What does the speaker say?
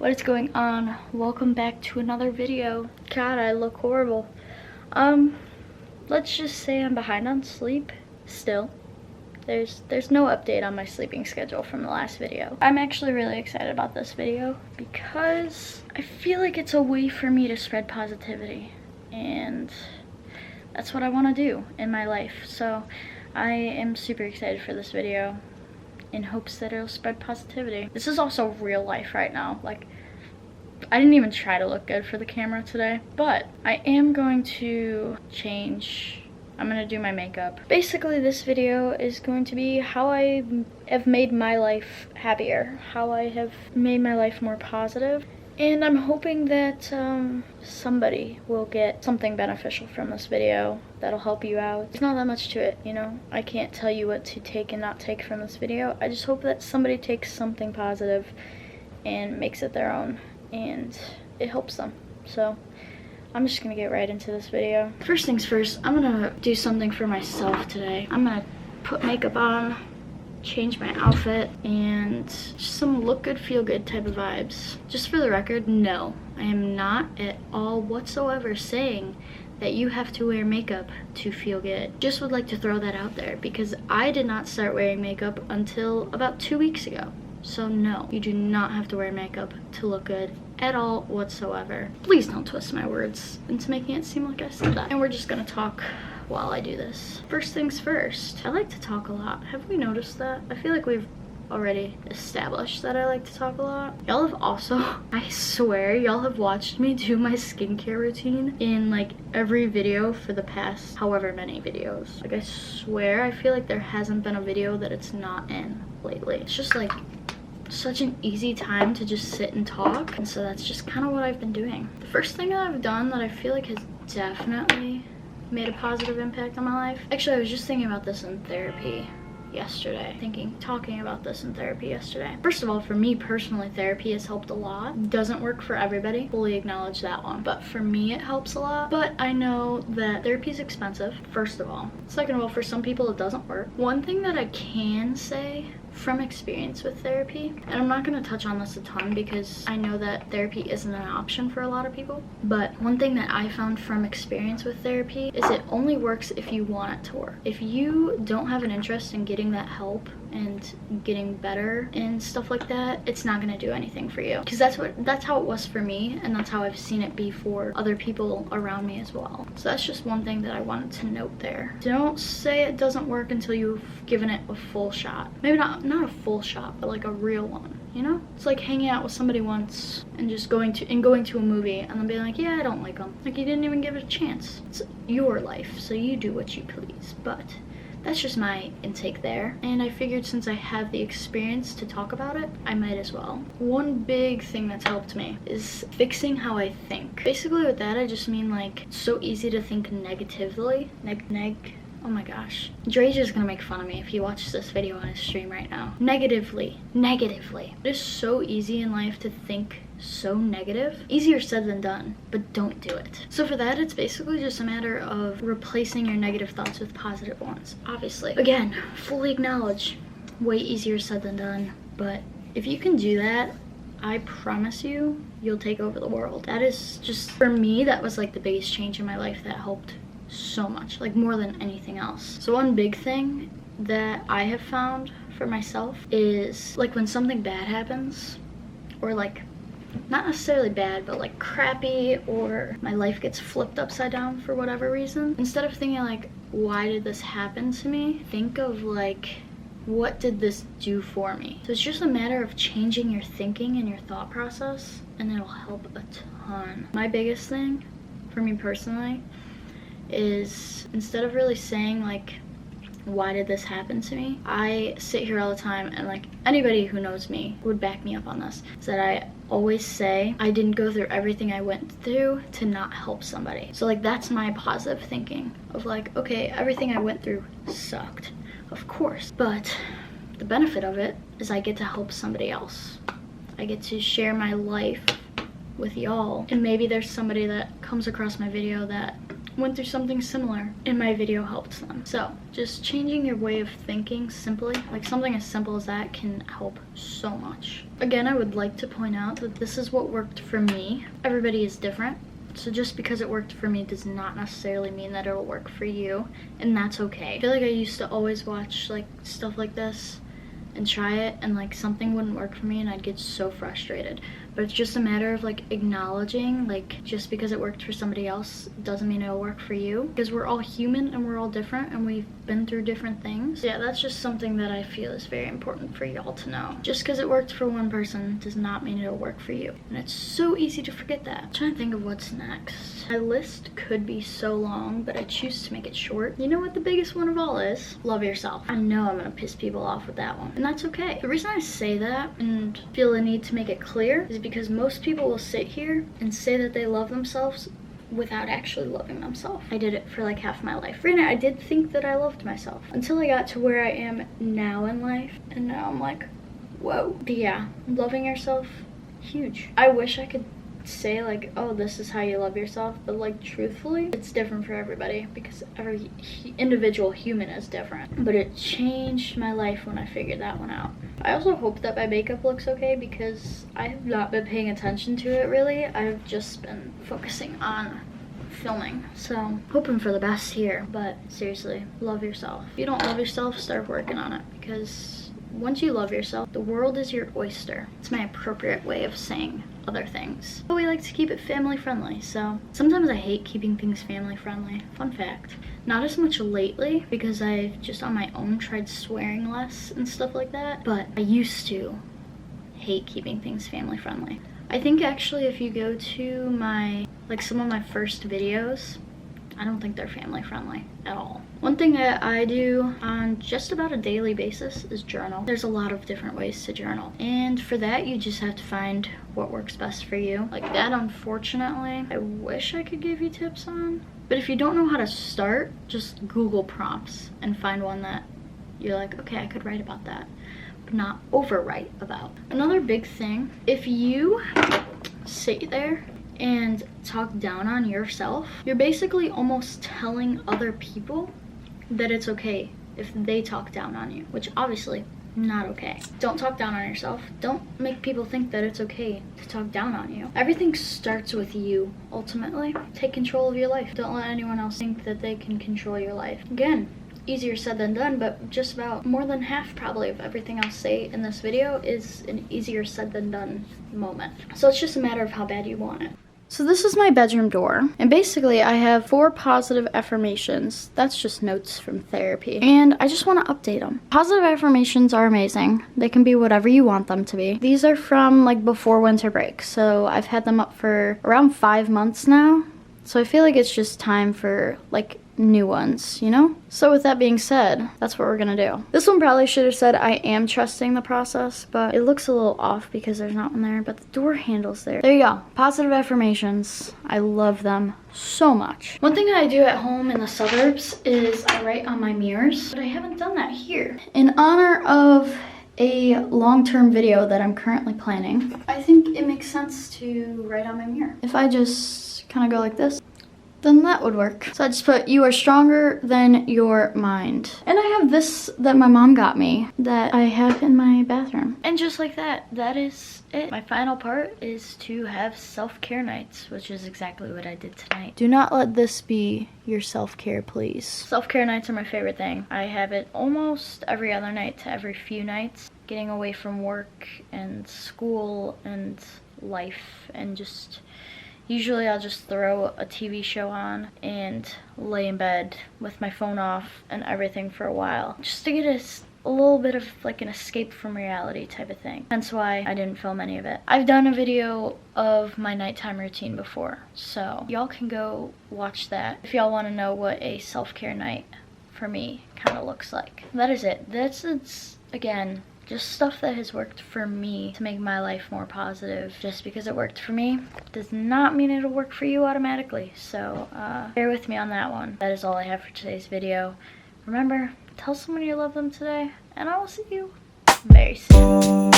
What is going on? Welcome back to another video. God, I look horrible. Let's just say I'm behind on sleep still. There's no update on my sleeping schedule from the last video. I'm actually really excited about this video because I feel like it's a way for me to spread positivity, and that's what I want to do in my life. So I am super excited for this video in hopes that it'll spread positivity. This is also real life right now. Like, I didn't even try to look good for the camera today, but I am going to change. I'm gonna do my makeup. Basically, this video is going to be how I have made my life happier, how I have made my life more positive. And I'm hoping that somebody will get something beneficial from this video that'll help you out. There's not that much to it, you know? I can't tell you what to take and not take from this video. I just hope that somebody takes something positive and makes it their own, and it helps them. So I'm just gonna get right into this video. First things first, I'm gonna do something for myself today. I'm gonna put makeup on, change my outfit, and just some look good, feel good type of vibes. Just for the record, no, I am not at all whatsoever saying that you have to wear makeup to feel good. Just would like to throw that out there because I did not start wearing makeup until about 2 weeks ago. So no, you do not have to wear makeup to look good at all whatsoever. Please don't twist my words into making it seem like I said that. And we're just gonna talk while I do this. First things first, I like to talk a lot. Have we noticed that? I feel like we've already established that I like to talk a lot. Y'all have also, I swear, y'all have watched me do my skincare routine in like every video for the past however many videos. Like, I swear, I feel like there hasn't been a video that it's not in lately. It's just like such an easy time to just sit and talk, and so that's just kind of what I've been doing. The first thing that I've done that I feel like has definitely made a positive impact on my life. Actually, I was just thinking about this in therapy yesterday. Talking about this in therapy yesterday. First of all, for me personally, therapy has helped a lot. Doesn't work for everybody, fully acknowledge that one. But for me, it helps a lot. But I know that therapy is expensive, first of all. Second of all, for some people, it doesn't work. One thing that I can say from experience with therapy, and I'm not going to touch on this a ton because I know that therapy isn't an option for a lot of people, but one thing that I found from experience with therapy is it only works if you want it to work. If you don't have an interest in getting that help and getting better and stuff like that, it's not going to do anything for you, because that's how it was for me, and that's how I've seen it be for other people around me as well. So that's just one thing that I wanted to note there. Don't say it doesn't work until you've given it a full shot. Maybe not a full shot, but like a real one, you know? It's like hanging out with somebody once and just going to a movie and then being like, yeah, I don't like them. Like, you didn't even give it a chance. It's your life, so you do what you please. But that's just my intake there, and I figured since I have the experience to talk about it, I might as well. One big thing that's helped me is fixing how I think. Basically with that, I just mean like, it's so easy to think negatively. Oh my gosh. Dre's just gonna make fun of me if he watches this video on his stream right now. Negatively. It is so easy in life to think so negative. Easier said than done, but don't do it. So for that, it's basically just a matter of replacing your negative thoughts with positive ones. Obviously, again, fully acknowledge, way easier said than done, but if you can do that, I promise you, you'll take over the world. That is just, for me, that was like the biggest change in my life that helped so much, like more than anything else. So one big thing that I have found for myself is like when something bad happens, or like not necessarily bad, but like crappy, or my life gets flipped upside down for whatever reason, instead of thinking like, why did this happen to me, think of like, what did this do for me? So it's just a matter of changing your thinking and your thought process, and it'll help a ton. My biggest thing for me personally is, instead of really saying like, why did this happen to me, I sit here all the time, and like anybody who knows me would back me up on this, is that I always say I didn't go through everything I went through to not help somebody. So like, that's my positive thinking of like, okay, everything I went through sucked, of course, but the benefit of it is I get to help somebody else. I get to share my life with y'all, and maybe there's somebody that comes across my video that went through something similar and my video helped them. So just changing your way of thinking simply, like something as simple as that, can help so much. Again, I would like to point out that this is what worked for me. Everybody is different. So just because it worked for me does not necessarily mean that it'll work for you, and that's okay. I feel like I used to always watch like stuff like this and try it, and like something wouldn't work for me and I'd get so frustrated. But it's just a matter of like acknowledging, like, just because it worked for somebody else doesn't mean it'll work for you, because we're all human and we're all different and we've been through different things. Yeah, that's just something that I feel is very important for y'all to know. Just because it worked for one person does not mean it'll work for you, and it's so easy to forget that. I'm trying to think of what's next. My list could be so long, but I choose to make it short. You know what the biggest one of all is? Love yourself. I know I'm gonna piss people off with that one, and that's okay. The reason I say that and feel the need to make it clear is because most people will sit here and say that they love themselves without actually loving themselves. I did it for like half my life. Granted, I did think that I loved myself until I got to where I am now in life, and now I'm like, whoa. But yeah, loving yourself, huge. I wish I could say like, oh, this is how you love yourself, but like truthfully, it's different for everybody because every individual human is different. But it changed my life when I figured that one out. I also hope that my makeup looks okay because I have not been paying attention to it really. I've just been focusing on filming, so hoping for the best here. But seriously, love yourself. If you don't love yourself, start working on it, because once you love yourself, the world is your oyster. It's my appropriate way of saying other things. But we like to keep it family friendly, so sometimes I hate keeping things family friendly. Fun fact. Not as much lately because I've just on my own tried swearing less and stuff like that, but I used to hate keeping things family friendly. I think actually if you go to my, like some of my first videos, I don't think they're family friendly at all. One thing that I do on just about a daily basis is journal. There's a lot of different ways to journal, and for that you just have to find what works best for you. Like that, unfortunately, I wish I could give you tips on, but if you don't know how to start, just Google prompts and find one that you're like, okay, I could write about that, but not overwrite about. Another big thing, if you sit there and talk down on yourself, you're basically almost telling other people that it's okay if they talk down on you, which obviously not okay. Don't talk down on yourself. Don't make people think that it's okay to talk down on you. Everything starts with you, ultimately. Take control of your life. Don't let anyone else think that they can control your life. Again, easier said than done, but just about more than half probably of everything I'll say in this video is an easier said than done moment. So it's just a matter of how bad you want it. So this is my bedroom door, and basically I have 4 positive affirmations. That's just notes from therapy, and I just want to update them. Positive affirmations are amazing. They can be whatever you want them to be. These are from like before winter break, so I've had them up for around 5 months now, so I feel like it's just time for like new ones, you know? So with that being said, that's what we're gonna do. This one probably should have said I am trusting the process, but it looks a little off because there's not one there, but the door handle's there. There you go. Positive affirmations. I love them so much. One thing I do at home in the suburbs is I write on my mirrors, but I haven't done that here. In honor of a long-term video that I'm currently planning, I think it makes sense to write on my mirror. If I just kind of go like this, then that would work. So I just put, you are stronger than your mind. And I have this that my mom got me that I have in my bathroom. And just like that, that is it. My final part is to have self-care nights, which is exactly what I did tonight. Do not let this be your self-care, please. Self-care nights are my favorite thing. I have it almost every other night to every few nights. Getting away from work and school and life, and just usually I'll just throw a TV show on and lay in bed with my phone off and everything for a while, just to get a little bit of like an escape from reality type of thing. Hence why I didn't film any of it. I've done a video of my nighttime routine before, so y'all can go watch that if y'all want to know what a self-care night for me kind of looks like. That is it. It's again just stuff that has worked for me to make my life more positive. Just because it worked for me does not mean it'll work for you automatically. So bear with me on that one. That is all I have for today's video. Remember, tell someone you love them today, and I will see you very soon.